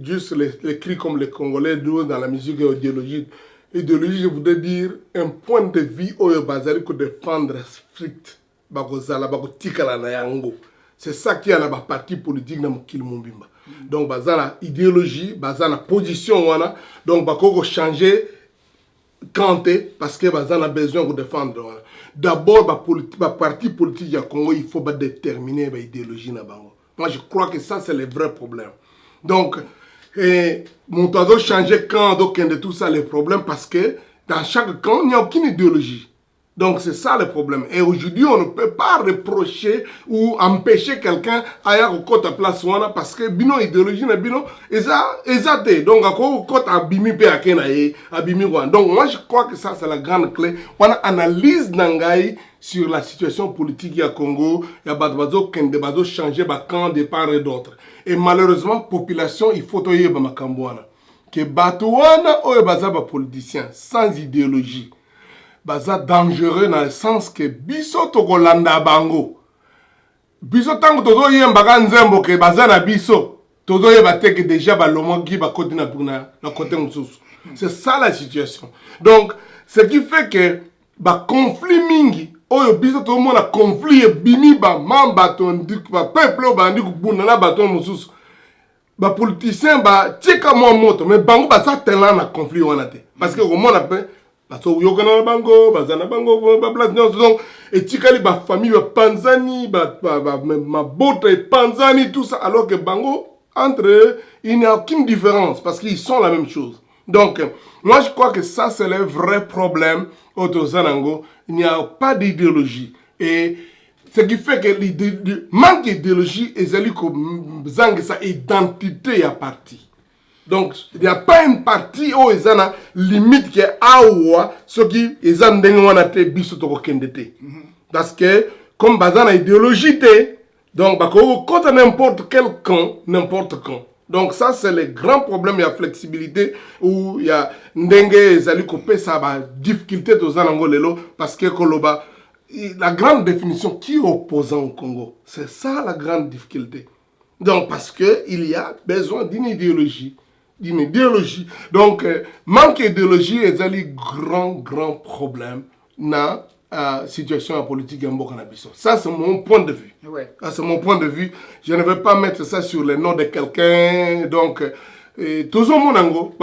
juste les cris comme les Congolais dans la musique idéologie je voudrais dire un point de vue oyo bazali ko défendre strict bakozala bakotikala na yango c'est ça qui a la partie politique na mokili mombimba donc bazala idéologie bazala position wana donc bakoko changer Kanté, parce que on a besoin de défendre. D'abord, la partie politique du Congo, il faut déterminer l'idéologie. Moi, je crois que ça, c'est le vrai problème. Donc, mon doit changer quand, donc, de tout ça, les problèmes, parce que dans chaque camp, il n'y a aucune idéologie. Donc c'est ça le problème. Et aujourd'hui, on ne peut pas reprocher ou empêcher quelqu'un à au côté place wana parce que bino idéologie na bino exacté. Donc à côté abimi pe akenaye abimi wana. Donc moi je crois que ça c'est la grande clé. On analyse nangai sur la situation politique à Congo, il y a bazo kende bazo changer ba camp de part et d'autre. Et malheureusement population il faut toyer ba makambo wana. Que bato wana o baza ba politicien sans idéologie. Baza dangereux dans le sens que biso tokolanda bango. Biso tango tozo yemba nzembo ke baza na biso. Tozo yeba te que déjà balomogi ba côté na côté mususu. C'est ça la situation. Donc ce qui fait que ba conflit mingi oyo biso to mona conflit bini ba mamba to ndik ba peuple ba ndik buna na baton mususu. Ba politicien ba tika mo moto mais bango ba sa tellement na conflit wana te. Parce que au monde appelle bato yokana bango bazana bango ba place donc et tikali ba famille ba panzani ba bote panzani tout ça alors que bango entre eux il n'y a aucune différence parce qu'ils sont la même chose. Donc moi je crois que ça c'est le vrai problème au Zanango, il n'y a pas d'idéologie et ce qui fait que le manque d'idéologie est comme sa identité à partie. Donc, il n'y a pas une partie où il y a une limite qui est à ce qui est en parce que, comme il y a une idéologie, donc, quand n'importe quel camp, n'importe quand. Donc, ça, c'est le grand problème de la flexibilité où il y a des difficulté parce que la grande définition qui est opposant au Congo, c'est ça la grande difficulté. Donc, parce qu'il y a besoin d'une idéologie. Donc, manque d'idéologie est un grand problème dans la situation politique en Burkina-Faso. Ça, c'est mon point de vue.
Ouais.
C'est mon point de vue. Je ne vais pas mettre ça sur le nom de quelqu'un. Donc, toujours mon ango,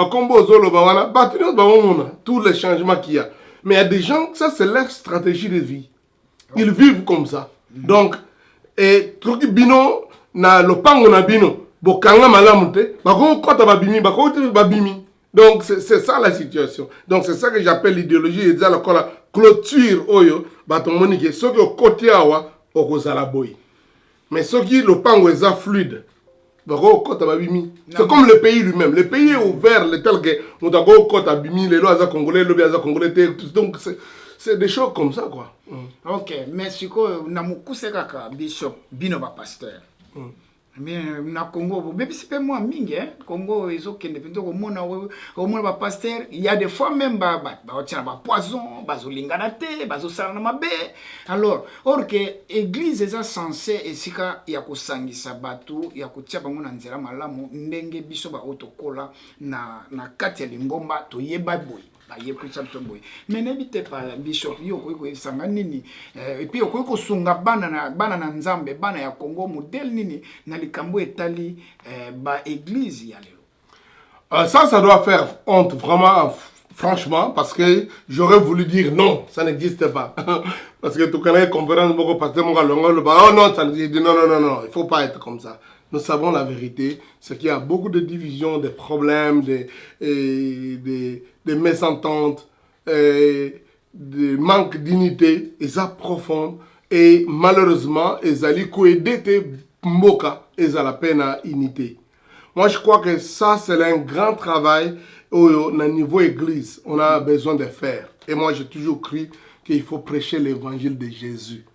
tous les changements qu'il y a. Mais il y a des gens, ça, c'est leur stratégie de vie. Ils vivent comme ça. Donc, et truc bino, na lopango na bino. Bokanga malamute, bako kota babimi, bako babimi. Donc c'est ça la situation. Donc c'est ça que j'appelle l'idéologie et ça la clôture oyo, batomoni ke soki o côté awa okozala boy. Mais soki le pango est fluide, bako kota babimi. C'est comme le pays lui-même. Le pays est ouvert, le tel que mutako kota babimi, les lois congolais, le biaza congolais, donc c'est des choses comme ça quoi.
OK, mais siko na mukuse kaka bishop bino ba pasteur. Mais na Congo, c'est moi mingi hein. Congo ils ont kende pinto ko mona ba pasteur, il y a des fois même ba poison, bazolinga te, bazosala na mabe. Alors, or que église est censée esika ya kosangisa batu, ya kotia bango na nzela malamu ndenge biso ba otokola na kati ya lingomba to yeba boy. Mais n'habitez pas bishop yo ko sanga nini et puis ko sunga bana na nzambe bana ya Congo modèle nini na likambo etali ba église ya lelo.
Ça doit faire honte vraiment franchement parce que j'aurais voulu dire non, ça n'existe pas. Parce que tu connais conférence beaucoup pasteur mon longo le oh non, ça dit non, il faut pas être comme ça. Nous savons la vérité, c'est qu'il y a beaucoup de divisions, des problèmes, des mésententes, des manques d'unité, et ça profond. Et malheureusement, ils allaient coïder Mboka, ils allaient la peine à unité. Moi, je crois que ça, c'est un grand travail au niveau église. On a besoin de faire. Et moi, j'ai toujours cru qu'il faut prêcher l'évangile de Jésus.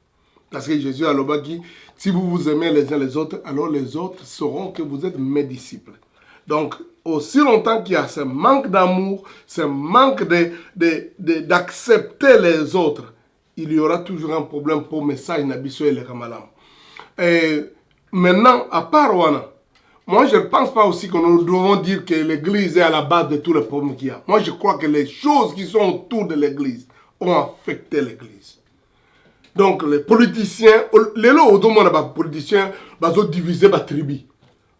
Parce que Jésus a l'obéi dit, si vous vous aimez les uns les autres, alors les autres sauront que vous êtes mes disciples. Donc, aussi longtemps qu'il y a ce manque d'amour, ce manque d'accepter les autres, il y aura toujours un problème pour le message Nabiso et le Ramalam. Et maintenant, à part Wana, moi je ne pense pas aussi que nous devons dire que l'église est à la base de tous les problèmes qu'il y a. Moi je crois que les choses qui sont autour de l'église ont affecté l'église. Donc les politiciens, les politiciens, ils ont divisé la tribu.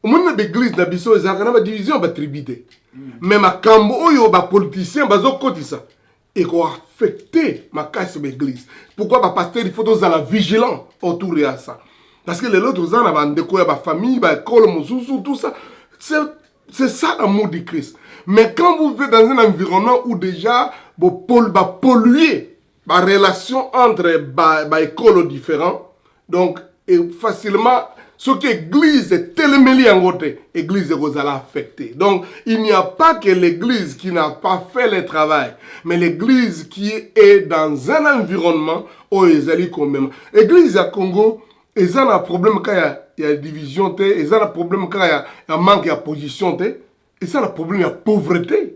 Au moins l'église n'a pas division de la tribu. Mais ma cambo, les politiciens, ils ont côté ça. Et ont affecté ma casse de l'église. Pourquoi parce que il faut être vigilant autour de ça. Parce que les autres gens, ils ont découvert la famille, l'école, tout ça. C'est ça l'amour du Christ. Mais quand vous vivez dans un environnement où déjà, vous polluez, la relation entre les écoles différentes. Donc, facilement, ce que l'église est tellement liée en côté, l'église est affectée. Donc, il n'y a pas que l'église qui n'a pas fait le travail, mais l'église qui est dans un environnement où ils allaient quand même. L'église à Congo, ils ont un problème quand il y a division, ils ont un problème quand il y a un manque de position, ils ont un problème de pauvreté.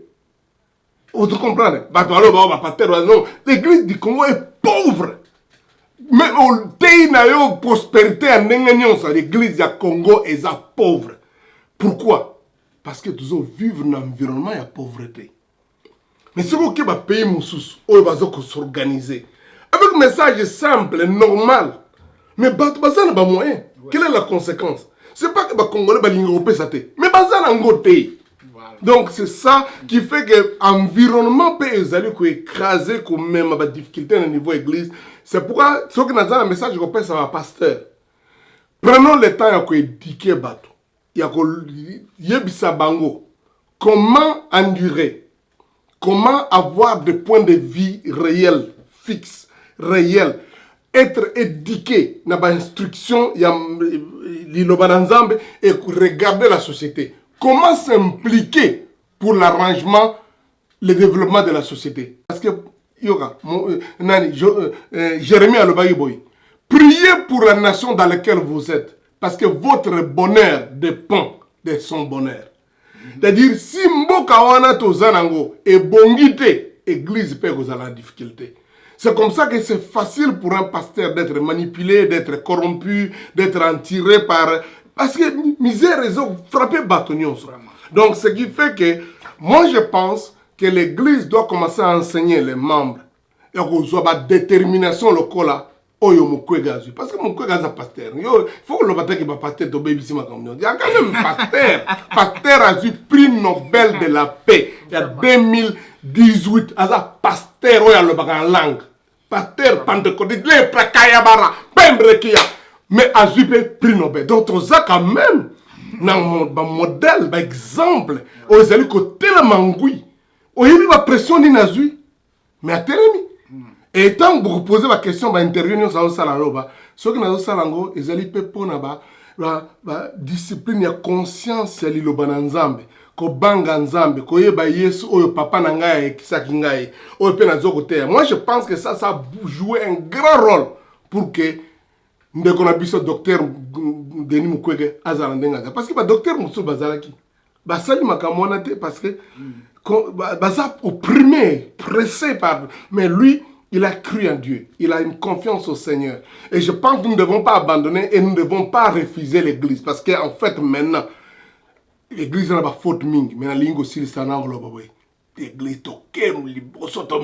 Vous comprenez? Non, l'église du Congo est pauvre. Mais au pays n'a eu prospérité en l'église du Congo est pauvre. Pourquoi? Parce que nous vivons dans un environnement de pauvreté. Mais c'est que le pays va s'organiser. Avec un message simple, normal. Mais ça n'a pas moyen. Quelle est la conséquence? Ce n'est pas que les Congolais vont ça, mais ça n'a pas pays. Donc c'est ça qui fait que l'environnement peut écraser quand même la difficulté au niveau de l'église. C'est pourquoi, ce que nous avons un message que je à pasteur. Prenons le temps d'éduquer Bato. Comment endurer? Comment avoir des points de vie réels, fixes, réels? Être éduqué dans l'instruction et regarder la société. Comment s'impliquer pour l'arrangement, le développement de la société? Parce que, Jérémie Alobaïboy, priez pour la nation dans laquelle vous êtes. Parce que votre bonheur dépend de son bonheur. C'est-à-dire, si Mboka wana tozanango et bongite, l'église peut vous avoir la difficulté. C'est comme ça que c'est facile pour un pasteur d'être manipulé, d'être corrompu, d'être attiré par... Parce que misère, ils ont frappé bâtonnion. Donc, ce qui fait que, moi je pense que l'église doit commencer à enseigner les membres. Et qu'on soit la détermination locale. Parce que mon collègue est pasteur. Il faut que le pasteur qui va pasteur de baby si ma communion. Il y a quand même pasteur. Pasteur a eu prix Nobel de la paix. Il y a 2018. Il y a pasteur qui a le bac en langue. Pasteur pentecôtiste. Les prakayabara. Pembrekia. Mais a eu prix Nobel. Donc, on a quand même dans mon modèle, par exemple, on a eu tellement gouille. On a eu la pression d'une azui. Mais à Télémi. Et tant que vous posez la question, vous intervenir sur la ce que nous avons fait, c'est la discipline, la conscience, c'est le bananzambe. Ko banga nzambe, ko yeba yesu, oyo papa nangaye, kisaki ngaye, oyo pe na zokote. Moi, je pense que ça a joué un grand rôle pour que nous ayons docteur Denis Mukwege azalandenga. Parce que le docteur Moussou Bazalaki, Basali Makamonate, parce que Bazap opprimé, pressé par. Mais lui, il a cru en Dieu. Il a une confiance au Seigneur. Et je pense que nous ne devons pas abandonner et nous ne devons pas refuser l'église. Parce qu'en fait, maintenant, l'église n'a pas faute ming. Mais la ligne aussi, c'est un angle. L'église,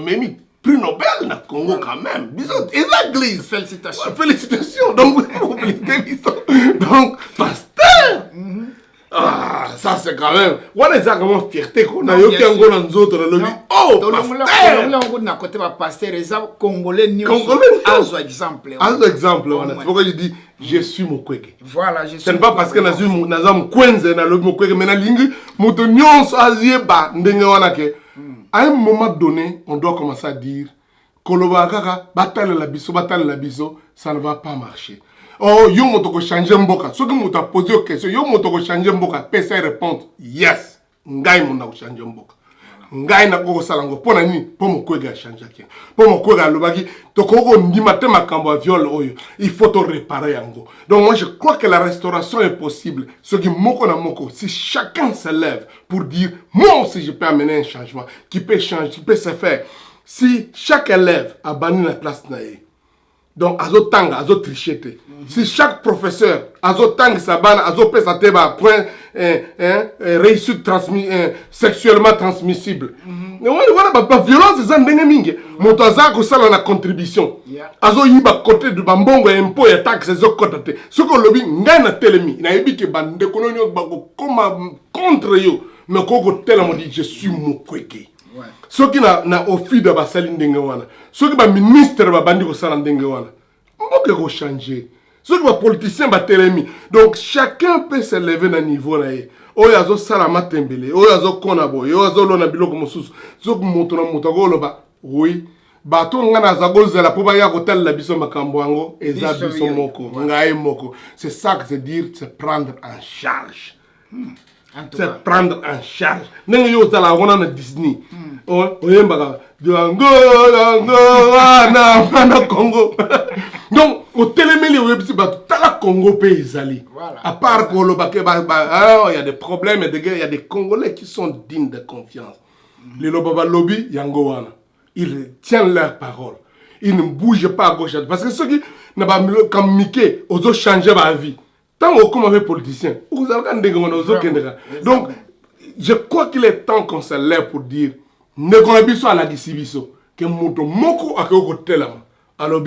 même prix Nobel dans le Congo quand même. Et l'église.
Félicitations.
Félicitations. Donc, donc pasteur. Ah, ça c'est quand même. On a exactement fierté qu'on a eu qu'un gros dans nous autres. Oh,
pasteur, les Congolais,
Azo exemple. Azo exemple. C'est pourquoi je dis, je suis Mukwege.
Voilà, je suis.
Ce n'est pas parce que nous avons Kwenze dans le Mukwege, mais nous avons Azieba. À un moment donné, on doit commencer à dire, Kolobaka, bataille la biso, ça ne va pas marcher. Oh, yo motoko changer mboka. Ce que vous avez posé une question, yo motoko changer mboka, pesa répondre yes. Ngai mona ko changer mboka. Ngai na ko salango pona ni po mokwega changer kia. Po mokwega lobaki to ko ndima te makambo viol oyo. Il faut te réparer yango. Donc moi je crois que la restauration est possible. Ce qui moko na moko, si chacun se lève pour dire moi aussi je peux amener un changement qui peut changer, qui peut se faire. Si chaque élève a banni la place naé. Donc, azo tanga, azo trichete. Si chaque professeur, azo tanga sabana, azo pesa teba, point, réussite sexuellement transmissible. Voilà, la violence, c'est un dénémingue. Moutaza, ko sala na contribution. Azo yiba côté du bambongo, impôt et taxes, azo kotate. Ce qu'on lobby, ngana telemi. Na yebi ke bande kolonio bako, comme contre yo. Mais koko tellement dit, je suis Mukwege. Ce qui n'a offert de basali ndengwana, ce qui va ministre va bandi ko sala ndengwana, mboke ko changer. Ce qui va politicien va télémi. Donc chacun peut se lever dans niveau là. Oyo azo sala matembele, oyo azo konabo, oyo azo lona biloko mosusu. Ce qui montre na mutagolo ba, oui, bato ngana zagozela pour baya kotel la biso makambo yango eza biso moko ngai moko. C'est ça que c'est dire, c'est prendre en charge. C'est prendre en charge. Nengi yo zala wana na Disney. Oyembaka na Congo. Donc au télémeli websi bato tala Congo pays ezali. À part que il y a des problèmes et des guerres, il y a des Congolais qui sont dignes de confiance. Les Lobaba Lobby yango wana. Ils tiennent leur parole. Ils ne bougent pas à gauche. Parce que ceux qui n'ont pas comme Mickey, ils ont changé ma vie. Tant que comme avec politicien, donc je crois qu'il est temps qu'on se lève pour dire ne connaissons pas la distribution que moto moko a côté là. Alors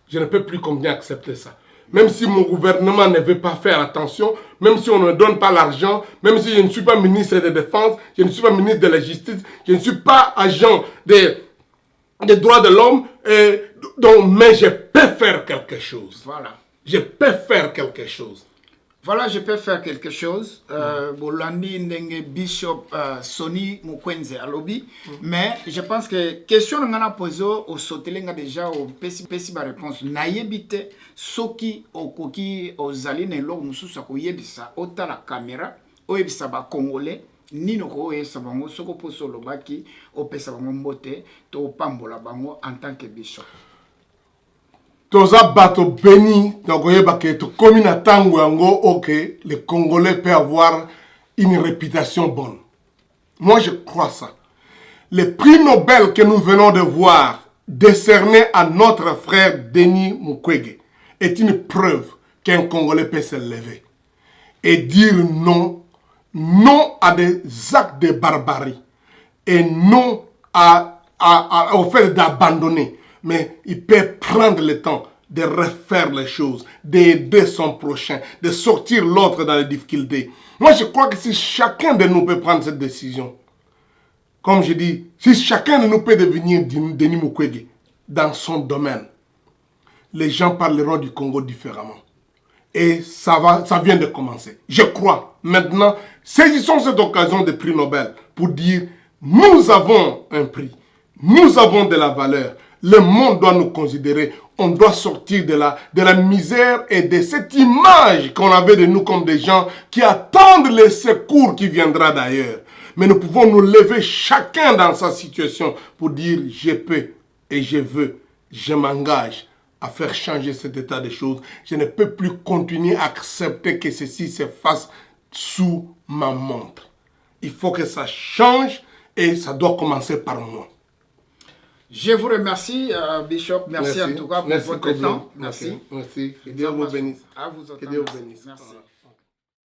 je ne peux plus combien accepter ça. Même si mon gouvernement ne veut pas faire attention, même si on ne donne pas l'argent, même si je ne suis pas ministre de la Défense, je ne suis pas ministre de la Justice, je ne suis pas agent des droits de l'homme, mais je peux faire quelque chose.
Voilà.
Je peux faire quelque chose.
Voilà, je peux faire quelque chose. Bolandi Ndenge Bishop Sony Mukwenze à lobby. Mais je pense que question que nous posée au Sotelenga déjà au pesi ba réponse. Naïebite soki okoki ozali nelo mususa koyebisa ota la caméra oyebisa ba congolais nino ko oyebisa bango soko poso lobaki opesa bango mbote to pambola bango en tant que bishop.
Toza bato béni, donc comme na tango yango, ok, les Congolais peuvent avoir une réputation bonne. Moi, je crois ça. Le prix Nobel que nous venons de voir décerné à notre frère Denis Mukwege est une preuve qu'un Congolais peut se lever et dire non, non à des actes de barbarie et non au fait d'abandonner. Mais il peut prendre le temps de refaire les choses, d'aider son prochain, de sortir l'autre dans les difficultés. Moi, je crois que si chacun de nous peut prendre cette décision, comme je dis, si chacun de nous peut devenir Denis Mukwege dans son domaine, les gens parleront du Congo différemment. Et ça vient de commencer. Je crois. Maintenant, saisissons cette occasion de prix Nobel pour dire, nous avons un prix, nous avons de la valeur. Le monde doit nous considérer. On doit sortir de la misère et de cette image qu'on avait de nous comme des gens qui attendent le secours qui viendra d'ailleurs. Mais nous pouvons nous lever chacun dans sa situation pour dire je peux et je veux, je m'engage à faire changer cet état de choses. Je ne peux plus continuer à accepter que ceci se fasse sous ma montre. Il faut que ça change et ça doit commencer par moi.
Je vous remercie, Bishop. Merci en tout cas pour votre temps.
Merci. Que Dieu vous bénisse.
À vous autres.
Que Dieu vous bénisse.
Merci.